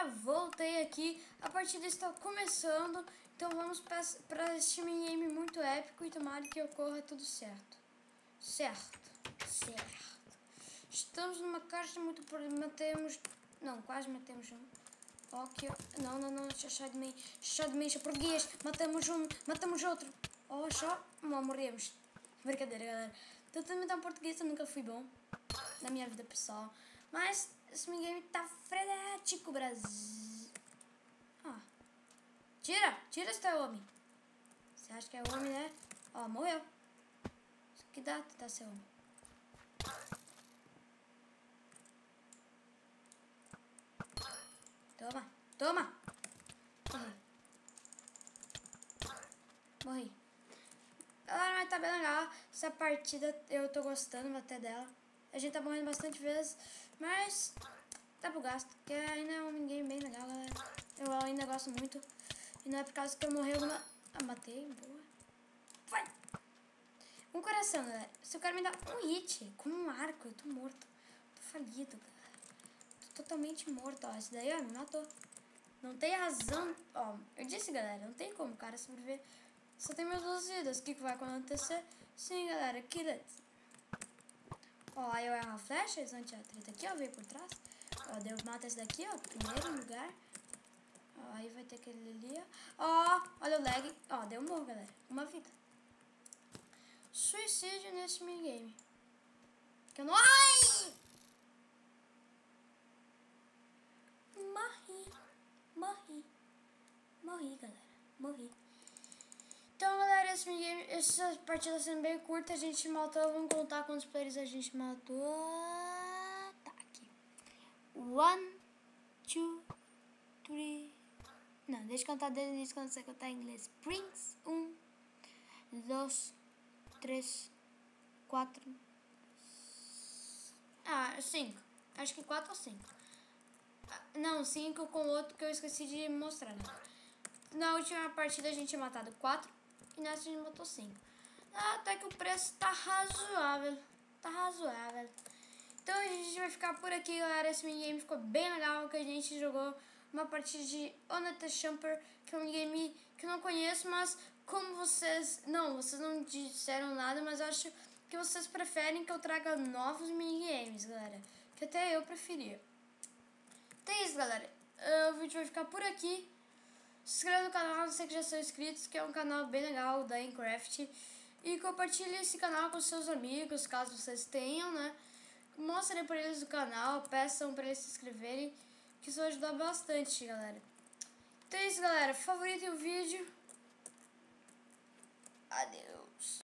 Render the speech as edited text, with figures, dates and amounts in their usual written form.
voltei aqui, a partida está começando, então vamos para este minigame muito épico e tomara que ocorra tudo certo. Certo. Estamos numa caixa muito matemos, não, quase matemos um. Ok, não, chá de meio, português, matamos outro. Oh, só, morremos. Brincadeira, galera. Tentando imitar um português, eu nunca fui bom na minha vida pessoal. Mas esse minigame tá frenético, Brasil. Ah. Tira esse teu homem. Você acha que é homem, né? Ó, morreu. Isso que dá tentar ser homem. Toma. Morri. Galera, mas tá bem legal. Essa partida eu tô gostando até dela. A gente tá morrendo bastante vezes, mas tá pro gasto, porque ainda é um minigame bem legal, galera. Eu ainda gosto muito. E não é por causa que eu morri alguma... Ah, matei, boa. Vai! Um coração, galera. Se o cara me dá um hit com um arco, eu tô morto. Tô falido, galera. Tô totalmente morto, ó. Esse daí, ó, me matou. Não tem razão. Ó, eu disse, galera, não tem como o cara sobreviver. Só tem minhas 2 vidas. O que vai acontecer? Sim, galera, kill it. Ó, aí eu erro a flecha, eles vão tirar a treta aqui, ó, veio por trás. Ó, eu mato esse daqui, ó, primeiro lugar. Ó, aí vai ter aquele ali, ó. Ó, olha o lag. Ó, deu um morro, galera. Uma vida. Suicídio nesse minigame. Que eu não... Ai! Morri, galera. Morri. Então, galera, esse minigame, essa partida sendo bem curta, a gente matou, vamos contar quantos players a gente matou. Tá, aqui. 1, 2, 3... Não, deixa eu contar desde o início quando você contar em inglês. Prince, 1, 2, 3, 4... Ah, 5. Acho que 4 ou 5. Não, 5 com outro que eu esqueci de mostrar, né? Na última partida a gente tinha matado 4 e nessa a gente matou 5. Até que o preço tá razoável. Então a gente vai ficar por aqui, galera. Esse minigame ficou bem legal, que a gente jogou uma partida de Oneta Shumper, que é um minigame que eu não conheço, mas como vocês não disseram nada, mas eu acho que vocês preferem que eu traga novos minigames, galera, que até eu preferia. Então é isso, galera. O vídeo vai ficar por aqui. Se inscreva no canal, se que já são inscritos, que é um canal bem legal da Minecraft. E compartilhe esse canal com seus amigos, caso vocês tenham, né? Mostrem para eles o canal, peçam para eles se inscreverem, que isso vai ajudar bastante, galera. Então é isso, galera. Favoritem o vídeo. Adeus.